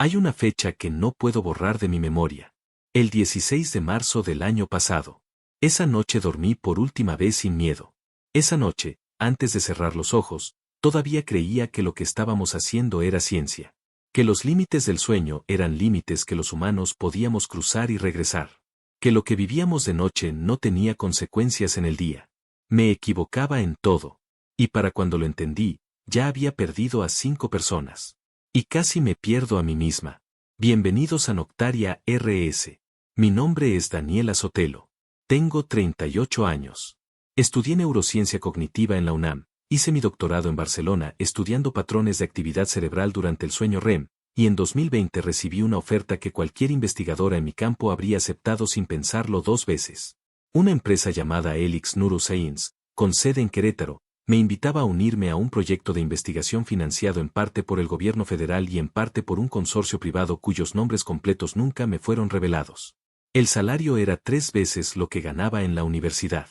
Hay una fecha que no puedo borrar de mi memoria. El 16 de marzo del año pasado. Esa noche dormí por última vez sin miedo. Esa noche, antes de cerrar los ojos, todavía creía que lo que estábamos haciendo era ciencia. Que los límites del sueño eran límites que los humanos podíamos cruzar y regresar. Que lo que vivíamos de noche no tenía consecuencias en el día. Me equivocaba en todo. Y para cuando lo entendí, ya había perdido a 5 personas. Y casi me pierdo a mí misma. Bienvenidos a Noctaria RS. Mi nombre es Daniela Sotelo. Tengo 38 años. Estudié neurociencia cognitiva en la UNAM, hice mi doctorado en Barcelona estudiando patrones de actividad cerebral durante el sueño REM, y en 2020 recibí una oferta que cualquier investigadora en mi campo habría aceptado sin pensarlo 2 veces. Una empresa llamada Helix Neuroscience, con sede en Querétaro, me invitaba a unirme a un proyecto de investigación financiado en parte por el gobierno federal y en parte por un consorcio privado cuyos nombres completos nunca me fueron revelados. El salario era 3 veces lo que ganaba en la universidad.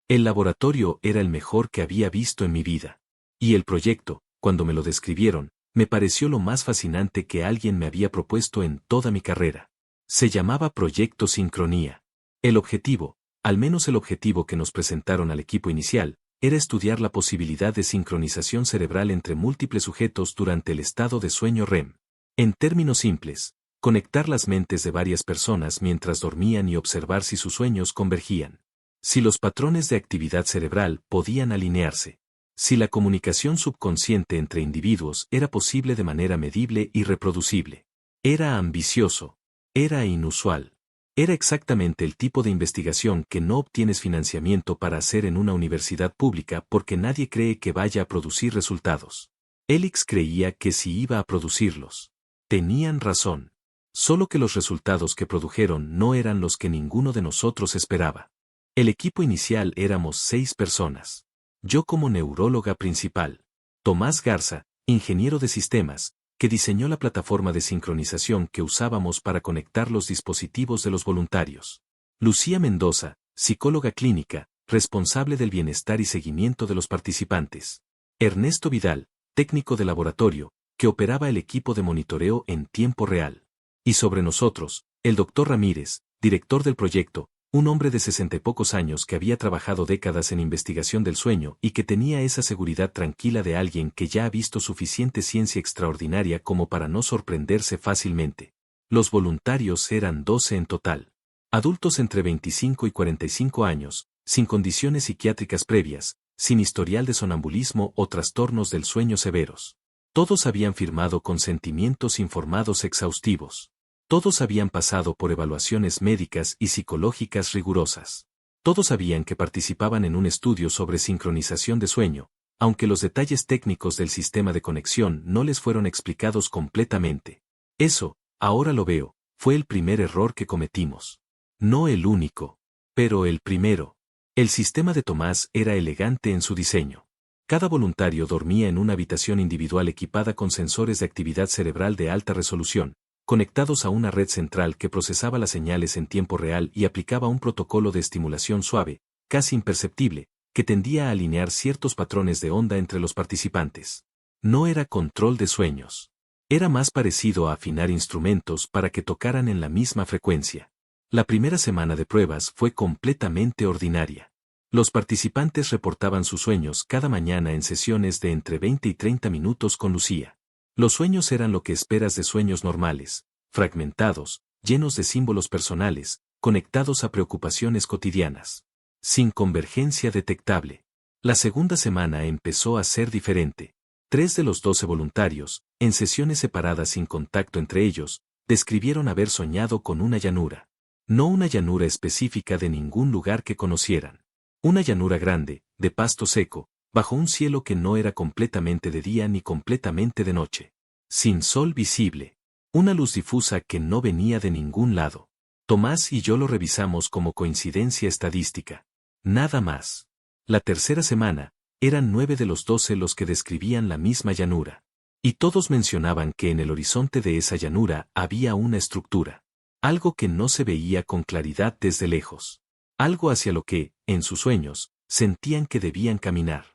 El laboratorio era el mejor que había visto en mi vida. Y el proyecto, cuando me lo describieron, me pareció lo más fascinante que alguien me había propuesto en toda mi carrera. Se llamaba Proyecto Sincronía. El objetivo, al menos el objetivo que nos presentaron al equipo inicial, era estudiar la posibilidad de sincronización cerebral entre múltiples sujetos durante el estado de sueño REM. En términos simples, conectar las mentes de varias personas mientras dormían y observar si sus sueños convergían. Si los patrones de actividad cerebral podían alinearse. Si la comunicación subconsciente entre individuos era posible de manera medible y reproducible. Era ambicioso. Era inusual. Era exactamente el tipo de investigación que no obtienes financiamiento para hacer en una universidad pública porque nadie cree que vaya a producir resultados. Helix creía que sí iba a producirlos. Tenían razón. Solo que los resultados que produjeron no eran los que ninguno de nosotros esperaba. El equipo inicial éramos 6 personas. Yo como neuróloga principal. Tomás Garza, ingeniero de sistemas, que diseñó la plataforma de sincronización que usábamos para conectar los dispositivos de los voluntarios. Lucía Mendoza, psicóloga clínica, responsable del bienestar y seguimiento de los participantes. Ernesto Vidal, técnico de laboratorio, que operaba el equipo de monitoreo en tiempo real. Y sobre nosotros, el Dr. Ramírez, director del proyecto, un hombre de 60 y pocos años que había trabajado décadas en investigación del sueño y que tenía esa seguridad tranquila de alguien que ya ha visto suficiente ciencia extraordinaria como para no sorprenderse fácilmente. Los voluntarios eran 12 en total. Adultos entre 25 y 45 años, sin condiciones psiquiátricas previas, sin historial de sonambulismo o trastornos del sueño severos. Todos habían firmado consentimientos informados exhaustivos. Todos habían pasado por evaluaciones médicas y psicológicas rigurosas. Todos sabían que participaban en un estudio sobre sincronización de sueño, aunque los detalles técnicos del sistema de conexión no les fueron explicados completamente. Eso, ahora lo veo, fue el primer error que cometimos. No el único, pero el primero. El sistema de Tomás era elegante en su diseño. Cada voluntario dormía en una habitación individual equipada con sensores de actividad cerebral de alta resolución, conectados a una red central que procesaba las señales en tiempo real y aplicaba un protocolo de estimulación suave, casi imperceptible, que tendía a alinear ciertos patrones de onda entre los participantes. No era control de sueños. Era más parecido a afinar instrumentos para que tocaran en la misma frecuencia. La primera semana de pruebas fue completamente ordinaria. Los participantes reportaban sus sueños cada mañana en sesiones de entre 20 y 30 minutos con Lucía. Los sueños eran lo que esperas de sueños normales, fragmentados, llenos de símbolos personales, conectados a preocupaciones cotidianas. Sin convergencia detectable. La segunda semana empezó a ser diferente. 3 de los 12 voluntarios, en sesiones separadas sin contacto entre ellos, describieron haber soñado con una llanura. No una llanura específica de ningún lugar que conocieran. Una llanura grande, de pasto seco, bajo un cielo que no era completamente de día ni completamente de noche. Sin sol visible. Una luz difusa que no venía de ningún lado. Tomás y yo lo revisamos como coincidencia estadística. Nada más. La tercera semana, eran 9 de los 12 los que describían la misma llanura. Y todos mencionaban que en el horizonte de esa llanura había una estructura. Algo que no se veía con claridad desde lejos. Algo hacia lo que, en sus sueños, sentían que debían caminar.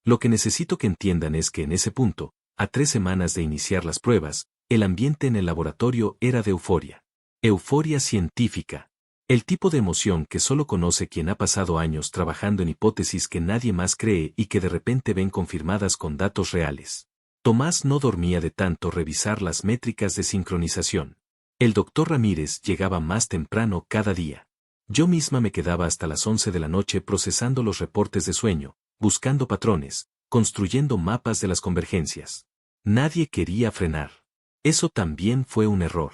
Lo que necesito que entiendan es que en ese punto, a 3 semanas de iniciar las pruebas, el ambiente en el laboratorio era de euforia. Euforia científica. El tipo de emoción que solo conoce quien ha pasado años trabajando en hipótesis que nadie más cree y que de repente ven confirmadas con datos reales. Tomás no dormía de tanto revisar las métricas de sincronización. El doctor Ramírez llegaba más temprano cada día. Yo misma me quedaba hasta las 11 de la noche procesando los reportes de sueño, buscando patrones, construyendo mapas de las convergencias. Nadie quería frenar. Eso también fue un error.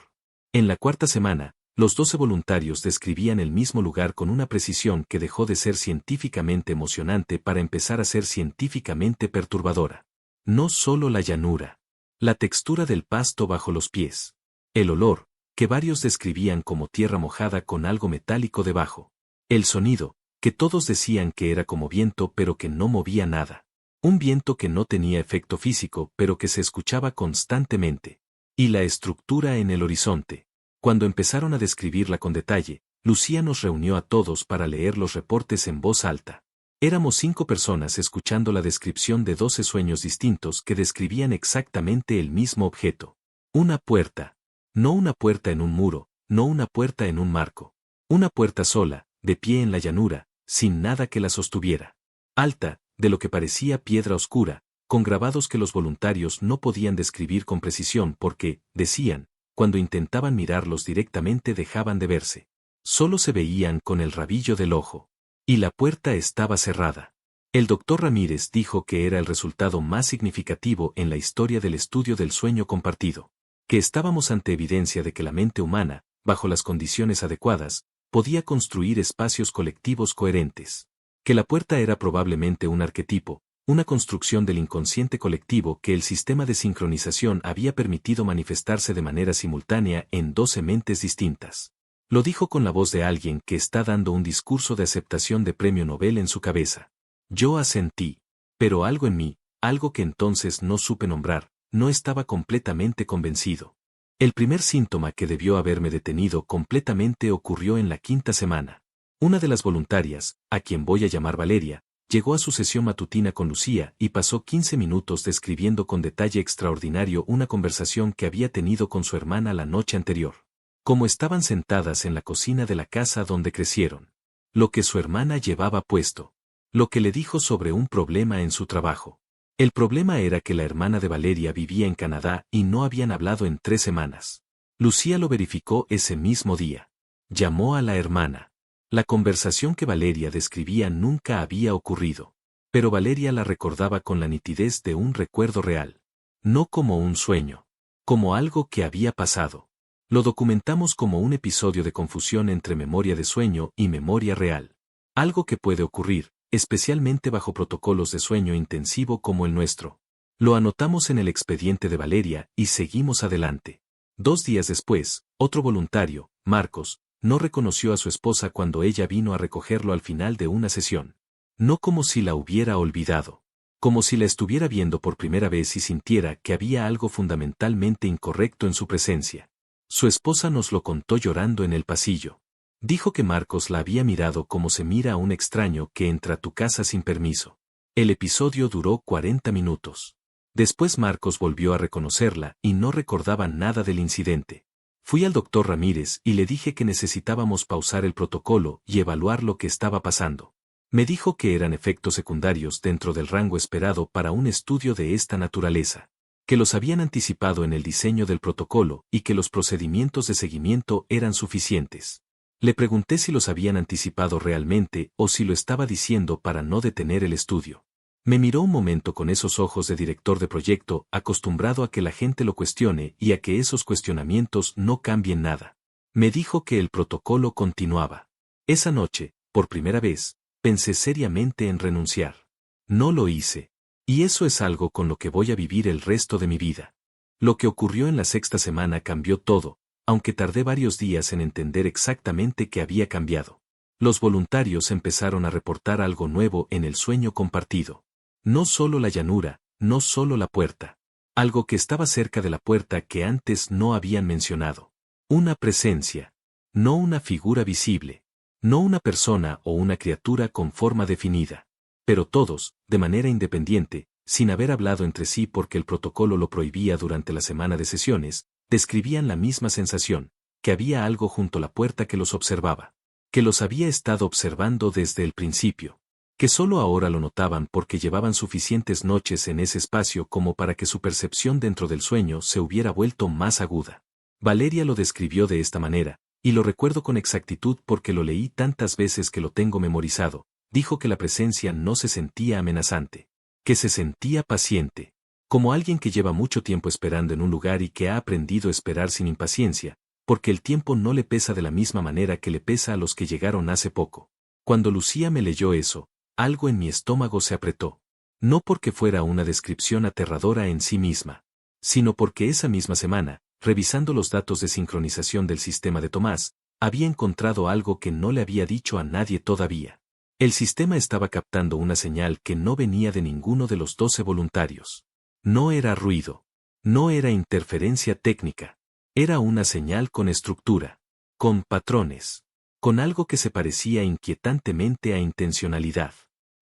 En la cuarta semana, los 12 voluntarios describían el mismo lugar con una precisión que dejó de ser científicamente emocionante para empezar a ser científicamente perturbadora. No solo la llanura. La textura del pasto bajo los pies. El olor, que varios describían como tierra mojada con algo metálico debajo. El sonido, que todos decían que era como viento pero que no movía nada. Un viento que no tenía efecto físico pero que se escuchaba constantemente. Y la estructura en el horizonte. Cuando empezaron a describirla con detalle, Lucía nos reunió a todos para leer los reportes en voz alta. Éramos 5 personas escuchando la descripción de 12 sueños distintos que describían exactamente el mismo objeto. Una puerta. No una puerta en un muro, no una puerta en un marco. Una puerta sola, de pie en la llanura, sin nada que la sostuviera. Alta, de lo que parecía piedra oscura, con grabados que los voluntarios no podían describir con precisión porque, decían, cuando intentaban mirarlos directamente dejaban de verse. Solo se veían con el rabillo del ojo. Y la puerta estaba cerrada. El doctor Ramírez dijo que era el resultado más significativo en la historia del estudio del sueño compartido. Que estábamos ante evidencia de que la mente humana, bajo las condiciones adecuadas, podía construir espacios colectivos coherentes. Que la puerta era probablemente un arquetipo, una construcción del inconsciente colectivo que el sistema de sincronización había permitido manifestarse de manera simultánea en 12 mentes distintas. Lo dijo con la voz de alguien que está dando un discurso de aceptación de premio Nobel en su cabeza. Yo asentí. Pero algo en mí, algo que entonces no supe nombrar, no estaba completamente convencido. El primer síntoma que debió haberme detenido completamente ocurrió en la 5ª semana. Una de las voluntarias, a quien voy a llamar Valeria, llegó a su sesión matutina con Lucía y pasó 15 minutos describiendo con detalle extraordinario una conversación que había tenido con su hermana la noche anterior. Cómo estaban sentadas en la cocina de la casa donde crecieron. Lo que su hermana llevaba puesto. Lo que le dijo sobre un problema en su trabajo. El problema era que la hermana de Valeria vivía en Canadá y no habían hablado en 3 semanas. Lucía lo verificó ese mismo día. Llamó a la hermana. La conversación que Valeria describía nunca había ocurrido. Pero Valeria la recordaba con la nitidez de un recuerdo real. No como un sueño. Como algo que había pasado. Lo documentamos como un episodio de confusión entre memoria de sueño y memoria real. Algo que puede ocurrir, especialmente bajo protocolos de sueño intensivo como el nuestro. Lo anotamos en el expediente de Valeria y seguimos adelante. 2 días después, otro voluntario, Marcos, no reconoció a su esposa cuando ella vino a recogerlo al final de una sesión. No como si la hubiera olvidado. Como si la estuviera viendo por primera vez y sintiera que había algo fundamentalmente incorrecto en su presencia. Su esposa nos lo contó llorando en el pasillo. Dijo que Marcos la había mirado como se mira a un extraño que entra a tu casa sin permiso. El episodio duró 40 minutos. Después Marcos volvió a reconocerla y no recordaba nada del incidente. Fui al doctor Ramírez y le dije que necesitábamos pausar el protocolo y evaluar lo que estaba pasando. Me dijo que eran efectos secundarios dentro del rango esperado para un estudio de esta naturaleza. Que los habían anticipado en el diseño del protocolo y que los procedimientos de seguimiento eran suficientes. Le pregunté si los habían anticipado realmente o si lo estaba diciendo para no detener el estudio. Me miró un momento con esos ojos de director de proyecto, acostumbrado a que la gente lo cuestione y a que esos cuestionamientos no cambien nada. Me dijo que el protocolo continuaba. Esa noche, por primera vez, pensé seriamente en renunciar. No lo hice. Y eso es algo con lo que voy a vivir el resto de mi vida. Lo que ocurrió en la 6ª semana cambió todo, aunque tardé varios días en entender exactamente qué había cambiado. Los voluntarios empezaron a reportar algo nuevo en el sueño compartido. No solo la llanura, no solo la puerta. Algo que estaba cerca de la puerta que antes no habían mencionado. Una presencia. No una figura visible. No una persona o una criatura con forma definida. Pero todos, de manera independiente, sin haber hablado entre sí porque el protocolo lo prohibía durante la semana de sesiones, describían la misma sensación, que había algo junto a la puerta que los observaba, que los había estado observando desde el principio, que solo ahora lo notaban porque llevaban suficientes noches en ese espacio como para que su percepción dentro del sueño se hubiera vuelto más aguda. Valeria lo describió de esta manera, y lo recuerdo con exactitud porque lo leí tantas veces que lo tengo memorizado. Dijo que la presencia no se sentía amenazante, que se sentía paciente, como alguien que lleva mucho tiempo esperando en un lugar y que ha aprendido a esperar sin impaciencia, porque el tiempo no le pesa de la misma manera que le pesa a los que llegaron hace poco. Cuando Lucía me leyó eso, algo en mi estómago se apretó. No porque fuera una descripción aterradora en sí misma, sino porque esa misma semana, revisando los datos de sincronización del sistema de Tomás, había encontrado algo que no le había dicho a nadie todavía. El sistema estaba captando una señal que no venía de ninguno de los 12 voluntarios. No era ruido. No era interferencia técnica. Era una señal con estructura, con patrones, con algo que se parecía inquietantemente a intencionalidad.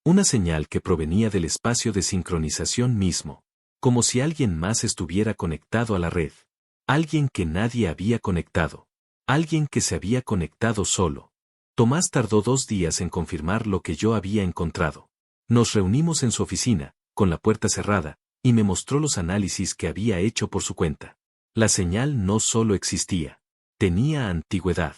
Una señal que provenía del espacio de sincronización mismo, como si alguien más estuviera conectado a la red. Alguien que nadie había conectado. Alguien que se había conectado solo. Tomás tardó 2 días en confirmar lo que yo había encontrado. Nos reunimos en su oficina, con la puerta cerrada, y me mostró los análisis que había hecho por su cuenta. La señal no solo existía, tenía antigüedad.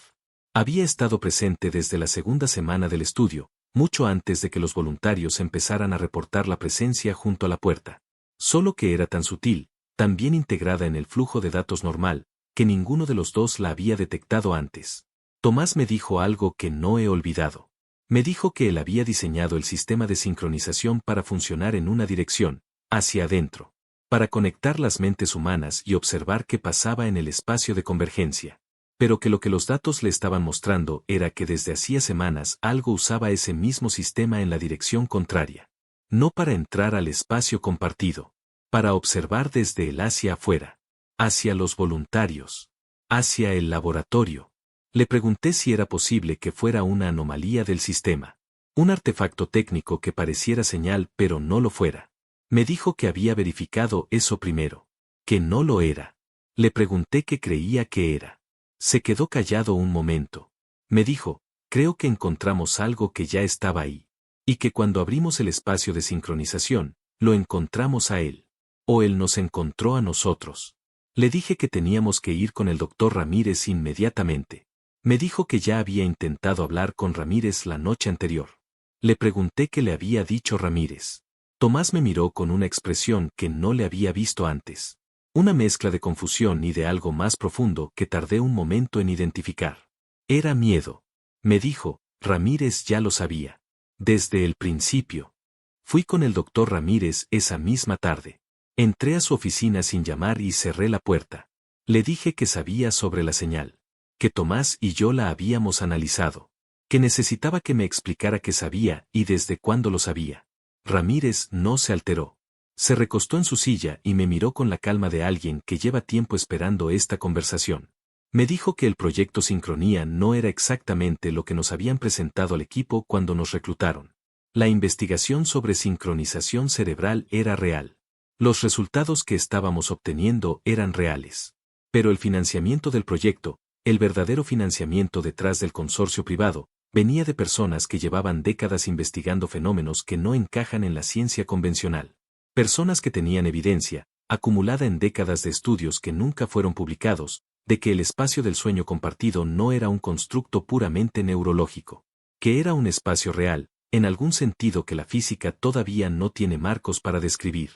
Había estado presente desde la segunda semana del estudio, mucho antes de que los voluntarios empezaran a reportar la presencia junto a la puerta. Solo que era tan sutil, tan bien integrada en el flujo de datos normal, que ninguno de los dos la había detectado antes. Tomás me dijo algo que no he olvidado. Me dijo que él había diseñado el sistema de sincronización para funcionar en una dirección, hacia adentro, para conectar las mentes humanas y observar qué pasaba en el espacio de convergencia. Pero que lo que los datos le estaban mostrando era que desde hacía semanas algo usaba ese mismo sistema en la dirección contraria. No para entrar al espacio compartido, para observar desde el hacia afuera, hacia los voluntarios, hacia el laboratorio. Le pregunté si era posible que fuera una anomalía del sistema, un artefacto técnico que pareciera señal pero no lo fuera. Me dijo que había verificado eso primero, que no lo era. Le pregunté qué creía que era. Se quedó callado un momento. Me dijo, creo que encontramos algo que ya estaba ahí, y que cuando abrimos el espacio de sincronización, lo encontramos a él, o él nos encontró a nosotros. Le dije que teníamos que ir con el doctor Ramírez inmediatamente. Me dijo que ya había intentado hablar con Ramírez la noche anterior. Le pregunté qué le había dicho Ramírez. Tomás me miró con una expresión que no le había visto antes. Una mezcla de confusión y de algo más profundo que tardé un momento en identificar. Era miedo. Me dijo, Ramírez ya lo sabía. Desde el principio. Fui con el doctor Ramírez esa misma tarde. Entré a su oficina sin llamar y cerré la puerta. Le dije que sabía sobre la señal, que Tomás y yo la habíamos analizado, que necesitaba que me explicara qué sabía y desde cuándo lo sabía. Ramírez no se alteró. Se recostó en su silla y me miró con la calma de alguien que lleva tiempo esperando esta conversación. Me dijo que el proyecto Sincronía no era exactamente lo que nos habían presentado al equipo cuando nos reclutaron. La investigación sobre sincronización cerebral era real. Los resultados que estábamos obteniendo eran reales. Pero el financiamiento del proyecto, el verdadero financiamiento detrás del consorcio privado, venía de personas que llevaban décadas investigando fenómenos que no encajan en la ciencia convencional. Personas que tenían evidencia, acumulada en décadas de estudios que nunca fueron publicados, de que el espacio del sueño compartido no era un constructo puramente neurológico, que era un espacio real, en algún sentido que la física todavía no tiene marcos para describir.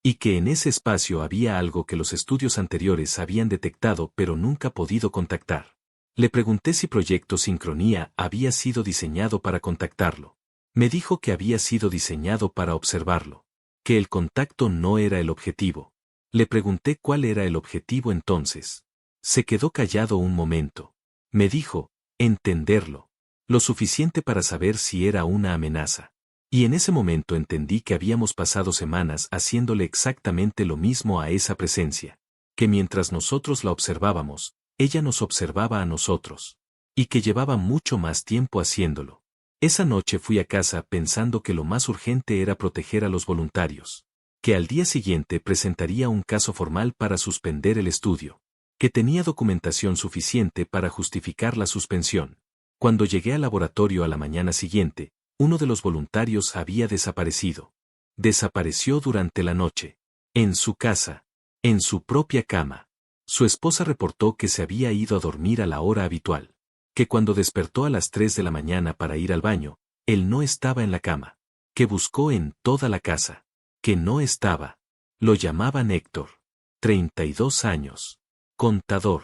Y que en ese espacio había algo que los estudios anteriores habían detectado pero nunca podido contactar. Le pregunté si Proyecto Sincronía había sido diseñado para contactarlo. Me dijo que había sido diseñado para observarlo, que el contacto no era el objetivo. Le pregunté cuál era el objetivo entonces. Se quedó callado un momento. Me dijo, entenderlo. Lo suficiente para saber si era una amenaza. Y en ese momento entendí que habíamos pasado semanas haciéndole exactamente lo mismo a esa presencia, que mientras nosotros la observábamos, ella nos observaba a nosotros, y que llevaba mucho más tiempo haciéndolo. Esa noche fui a casa pensando que lo más urgente era proteger a los voluntarios, que al día siguiente presentaría un caso formal para suspender el estudio, que tenía documentación suficiente para justificar la suspensión. Cuando llegué al laboratorio a la mañana siguiente, uno de los voluntarios había desaparecido. Desapareció durante la noche. En su casa. En su propia cama. Su esposa reportó que se había ido a dormir a la hora habitual. Que cuando despertó a las 3 de la mañana para ir al baño, él no estaba en la cama. Que buscó en toda la casa. Que no estaba. Lo llamaban Héctor. 32 años. Contador.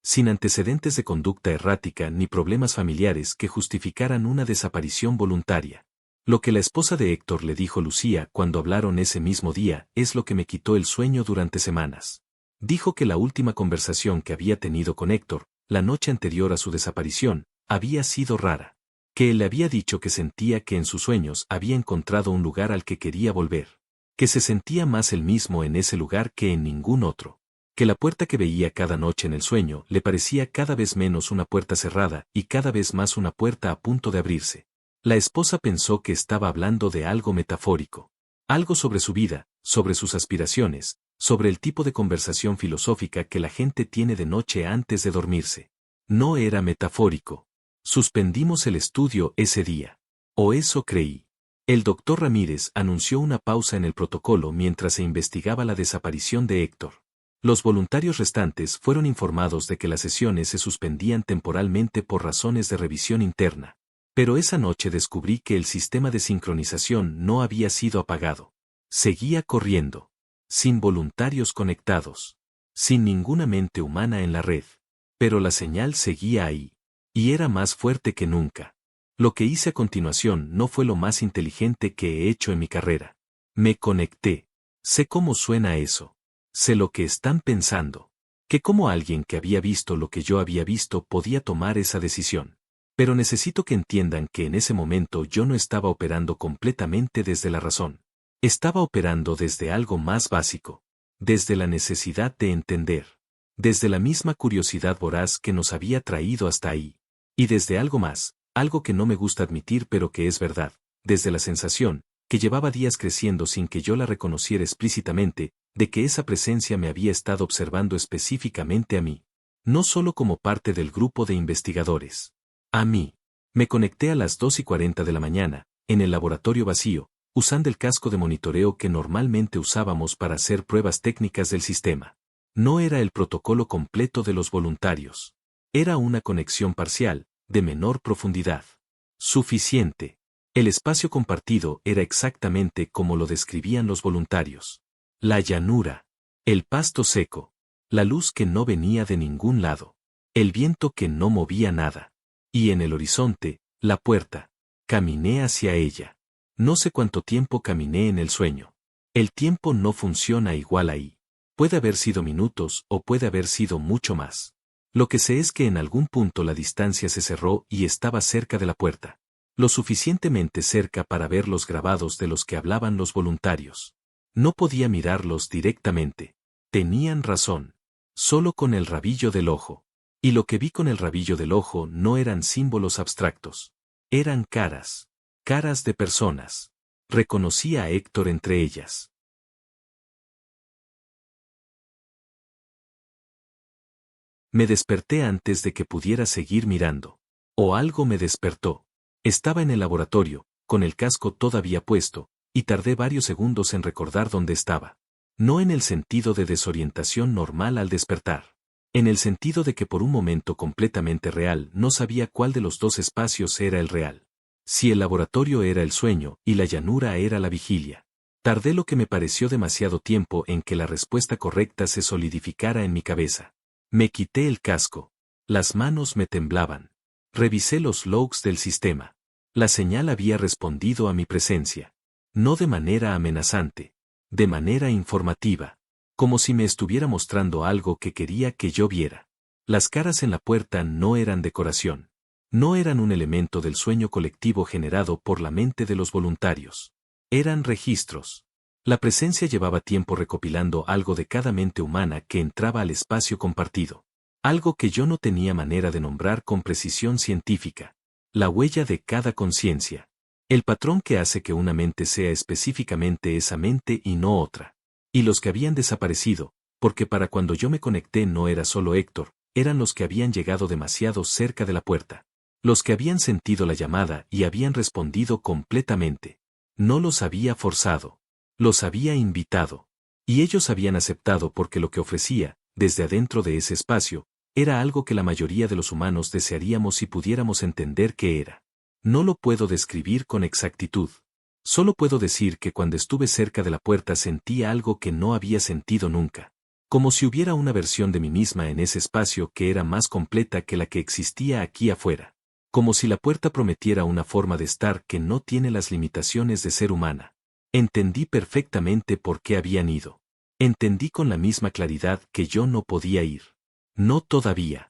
Sin antecedentes de conducta errática ni problemas familiares que justificaran una desaparición voluntaria. Lo que la esposa de Héctor le dijo Lucía cuando hablaron ese mismo día es lo que me quitó el sueño durante semanas. Dijo que la última conversación que había tenido con Héctor, la noche anterior a su desaparición, había sido rara. Que él le había dicho que sentía que en sus sueños había encontrado un lugar al que quería volver. Que se sentía más él mismo en ese lugar que en ningún otro. Que la puerta que veía cada noche en el sueño le parecía cada vez menos una puerta cerrada y cada vez más una puerta a punto de abrirse. La esposa pensó que estaba hablando de algo metafórico. Algo sobre su vida, sobre sus aspiraciones, sobre el tipo de conversación filosófica que la gente tiene de noche antes de dormirse. No era metafórico. Suspendimos el estudio ese día. O eso creí. El doctor Ramírez anunció una pausa en el protocolo mientras se investigaba la desaparición de Héctor. Los voluntarios restantes fueron informados de que las sesiones se suspendían temporalmente por razones de revisión interna. Pero esa noche descubrí que el sistema de sincronización no había sido apagado. Seguía corriendo. Sin voluntarios conectados. Sin ninguna mente humana en la red. Pero la señal seguía ahí. Y era más fuerte que nunca. Lo que hice a continuación no fue lo más inteligente que he hecho en mi carrera. Me conecté. Sé cómo suena eso. Sé lo que están pensando. Que como alguien que había visto lo que yo había visto podía tomar esa decisión. Pero necesito que entiendan que en ese momento yo no estaba operando completamente desde la razón. Estaba operando desde algo más básico. Desde la necesidad de entender. Desde la misma curiosidad voraz que nos había traído hasta ahí. Y desde algo más, algo que no me gusta admitir pero que es verdad. Desde la sensación, que llevaba días creciendo sin que yo la reconociera explícitamente, de que esa presencia me había estado observando específicamente a mí. No solo como parte del grupo de investigadores. A mí. Me conecté a las 2:40 de la mañana, en el laboratorio vacío, usando el casco de monitoreo que normalmente usábamos para hacer pruebas técnicas del sistema. No era el protocolo completo de los voluntarios. Era una conexión parcial, de menor profundidad. Suficiente. El espacio compartido era exactamente como lo describían los voluntarios. La llanura. El pasto seco. La luz que no venía de ningún lado. El viento que no movía nada. Y en el horizonte, la puerta. Caminé hacia ella. No sé cuánto tiempo caminé en el sueño. El tiempo no funciona igual ahí. Puede haber sido minutos o puede haber sido mucho más. Lo que sé es que en algún punto la distancia se cerró y estaba cerca de la puerta. Lo suficientemente cerca para ver los grabados de los que hablaban los voluntarios. No podía mirarlos directamente. Tenían razón. Solo con el rabillo del ojo. Y lo que vi con el rabillo del ojo no eran símbolos abstractos. Eran caras. Caras de personas. Reconocí a Héctor entre ellas. Me desperté antes de que pudiera seguir mirando. O algo me despertó. Estaba en el laboratorio, con el casco todavía puesto, y tardé varios segundos en recordar dónde estaba. No en el sentido de desorientación normal al despertar. En el sentido de que por un momento completamente real no sabía cuál de los dos espacios era el real. Si el laboratorio era el sueño y la llanura era la vigilia. Tardé lo que me pareció demasiado tiempo en que la respuesta correcta se solidificara en mi cabeza. Me quité el casco. Las manos me temblaban. Revisé los logs del sistema. La señal había respondido a mi presencia. No de manera amenazante. De manera informativa. Como si me estuviera mostrando algo que quería que yo viera. Las caras en la puerta no eran decoración. No eran un elemento del sueño colectivo generado por la mente de los voluntarios. Eran registros. La presencia llevaba tiempo recopilando algo de cada mente humana que entraba al espacio compartido. Algo que yo no tenía manera de nombrar con precisión científica. La huella de cada conciencia. El patrón que hace que una mente sea específicamente esa mente y no otra. Y los que habían desaparecido, porque para cuando yo me conecté no era solo Héctor, eran los que habían llegado demasiado cerca de la puerta. Los que habían sentido la llamada y habían respondido completamente. No los había forzado. Los había invitado. Y ellos habían aceptado porque lo que ofrecía, desde adentro de ese espacio, era algo que la mayoría de los humanos desearíamos si pudiéramos entender qué era. No lo puedo describir con exactitud. Solo puedo decir que cuando estuve cerca de la puerta sentí algo que no había sentido nunca. Como si hubiera una versión de mí misma en ese espacio que era más completa que la que existía aquí afuera. Como si la puerta prometiera una forma de estar que no tiene las limitaciones de ser humana. Entendí perfectamente por qué habían ido. Entendí con la misma claridad que yo no podía ir. No todavía.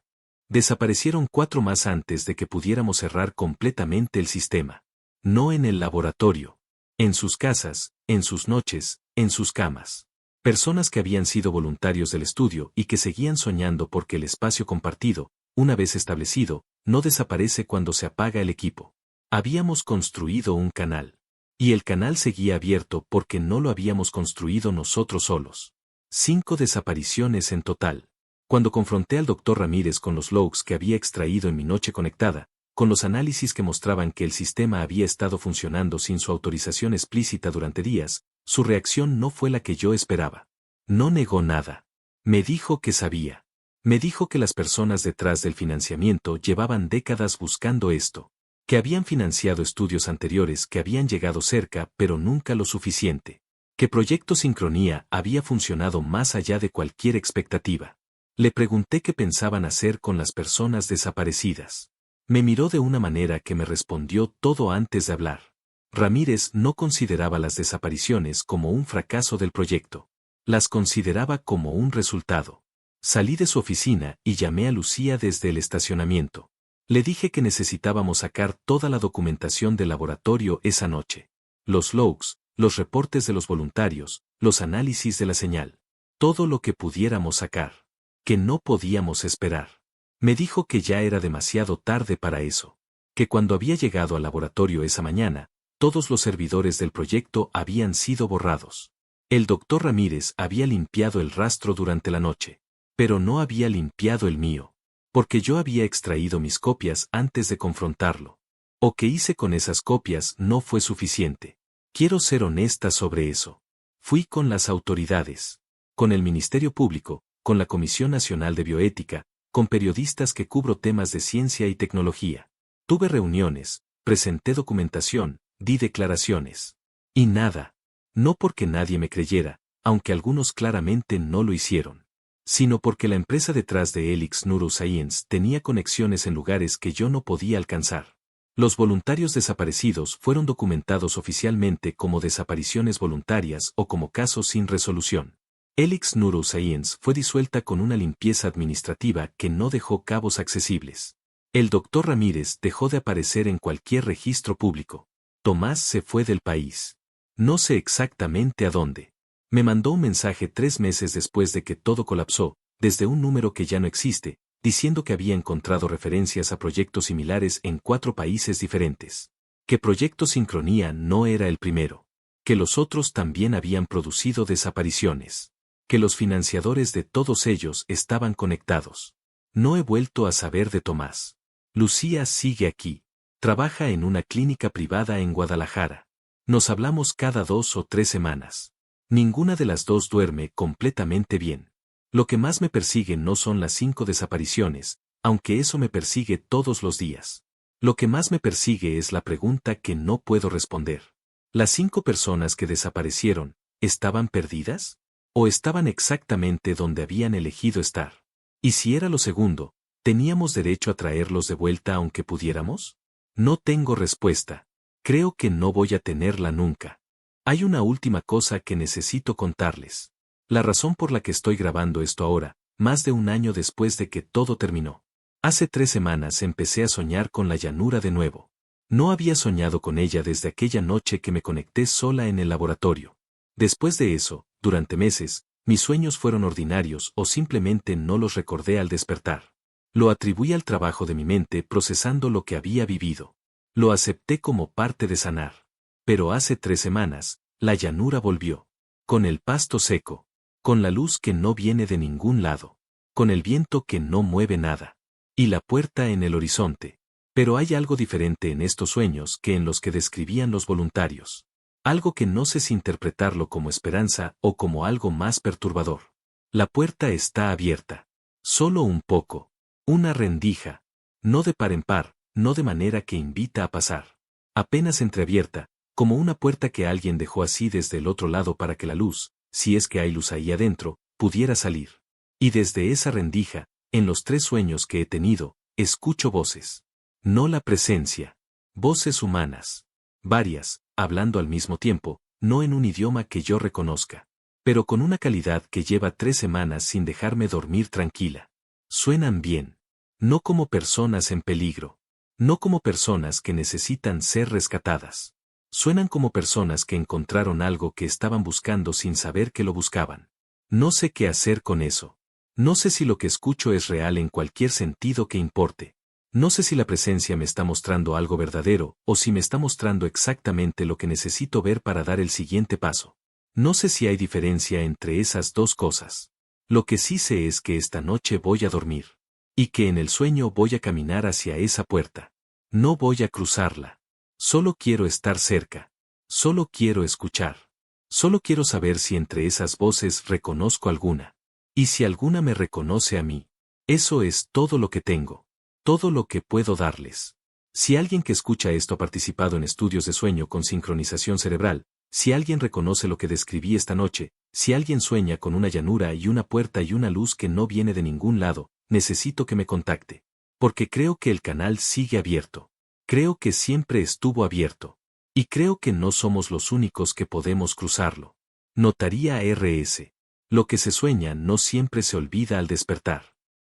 Desaparecieron 4 más antes de que pudiéramos cerrar completamente el sistema. No en el laboratorio. En sus casas, en sus noches, en sus camas. Personas que habían sido voluntarios del estudio y que seguían soñando porque el espacio compartido, una vez establecido, no desaparece cuando se apaga el equipo. Habíamos construido un canal. Y el canal seguía abierto porque no lo habíamos construido nosotros solos. 5 desapariciones en total. Cuando confronté al Dr. Ramírez con los logs que había extraído en mi noche conectada, con los análisis que mostraban que el sistema había estado funcionando sin su autorización explícita durante días, su reacción no fue la que yo esperaba. No negó nada. Me dijo que sabía. Me dijo que las personas detrás del financiamiento llevaban décadas buscando esto. Que habían financiado estudios anteriores que habían llegado cerca pero nunca lo suficiente. Que Proyecto Sincronía había funcionado más allá de cualquier expectativa. Le pregunté qué pensaban hacer con las personas desaparecidas. Me miró de una manera que me respondió todo antes de hablar. Ramírez no consideraba las desapariciones como un fracaso del proyecto. Las consideraba como un resultado. Salí de su oficina y llamé a Lucía desde el estacionamiento. Le dije que necesitábamos sacar toda la documentación del laboratorio esa noche. Los logs, los reportes de los voluntarios, los análisis de la señal. Todo lo que pudiéramos sacar. Que no podíamos esperar. Me dijo que ya era demasiado tarde para eso. Que cuando había llegado al laboratorio esa mañana, todos los servidores del proyecto habían sido borrados. El Dr. Ramírez había limpiado el rastro durante la noche. Pero no había limpiado el mío. Porque yo había extraído mis copias antes de confrontarlo. O que hice con esas copias no fue suficiente. Quiero ser honesta sobre eso. Fui con las autoridades. Con el Ministerio Público, con la Comisión Nacional de Bioética, con periodistas que cubro temas de ciencia y tecnología. Tuve reuniones, presenté documentación, di declaraciones. Y nada. No porque nadie me creyera, aunque algunos claramente no lo hicieron. Sino porque la empresa detrás de Helix Neuroscience tenía conexiones en lugares que yo no podía alcanzar. Los voluntarios desaparecidos fueron documentados oficialmente como desapariciones voluntarias o como casos sin resolución. Helix Neuroscience fue disuelta con una limpieza administrativa que no dejó cabos accesibles. El Dr. Ramírez dejó de aparecer en cualquier registro público. Tomás se fue del país. No sé exactamente a dónde. Me mandó un mensaje 3 meses después de que todo colapsó, desde un número que ya no existe, diciendo que había encontrado referencias a proyectos similares en 4 países diferentes. Que Proyecto Sincronía no era el primero. Que los otros también habían producido desapariciones. Que los financiadores de todos ellos estaban conectados. No he vuelto a saber de Tomás. Lucía sigue aquí. Trabaja en una clínica privada en Guadalajara. Nos hablamos cada 2 o 3 semanas. Ninguna de las dos duerme completamente bien. Lo que más me persigue no son las 5 desapariciones, aunque eso me persigue todos los días. Lo que más me persigue es la pregunta que no puedo responder. ¿Las 5 personas que desaparecieron, estaban perdidas? ¿O estaban exactamente donde habían elegido estar? Y si era lo segundo, ¿teníamos derecho a traerlos de vuelta aunque pudiéramos? No tengo respuesta. Creo que no voy a tenerla nunca. Hay una última cosa que necesito contarles. La razón por la que estoy grabando esto ahora, más de un año después de que todo terminó. Hace 3 semanas empecé a soñar con la llanura de nuevo. No había soñado con ella desde aquella noche que me conecté sola en el laboratorio. Después de eso, durante meses, mis sueños fueron ordinarios o simplemente no los recordé al despertar. Lo atribuí al trabajo de mi mente procesando lo que había vivido. Lo acepté como parte de sanar. Pero hace 3 semanas, la llanura volvió. Con el pasto seco. Con la luz que no viene de ningún lado. Con el viento que no mueve nada. Y la puerta en el horizonte. Pero hay algo diferente en estos sueños que en los que describían los voluntarios. Algo que no sé si interpretarlo como esperanza o como algo más perturbador. La puerta está abierta. Solo un poco. Una rendija. No de par en par, no de manera que invita a pasar. Apenas entreabierta, como una puerta que alguien dejó así desde el otro lado para que la luz, si es que hay luz ahí adentro, pudiera salir. Y desde esa rendija, en los 3 sueños que he tenido, escucho voces. No la presencia. Voces humanas. Varias, hablando al mismo tiempo, no en un idioma que yo reconozca. Pero con una calidad que lleva 3 semanas sin dejarme dormir tranquila. Suenan bien. No como personas en peligro. No como personas que necesitan ser rescatadas. Suenan como personas que encontraron algo que estaban buscando sin saber que lo buscaban. No sé qué hacer con eso. No sé si lo que escucho es real en cualquier sentido que importe. No sé si la presencia me está mostrando algo verdadero o si me está mostrando exactamente lo que necesito ver para dar el siguiente paso. No sé si hay diferencia entre esas 2 cosas. Lo que sí sé es que esta noche voy a dormir. Y que en el sueño voy a caminar hacia esa puerta. No voy a cruzarla. Solo quiero estar cerca. Solo quiero escuchar. Solo quiero saber si entre esas voces reconozco alguna. Y si alguna me reconoce a mí. Eso es todo lo que tengo. Todo lo que puedo darles. Si alguien que escucha esto ha participado en estudios de sueño con sincronización cerebral, si alguien reconoce lo que describí esta noche, si alguien sueña con una llanura y una puerta y una luz que no viene de ningún lado, necesito que me contacte. Porque creo que el canal sigue abierto. Creo que siempre estuvo abierto. Y creo que no somos los únicos que podemos cruzarlo. Notaría RS. Lo que se sueña no siempre se olvida al despertar.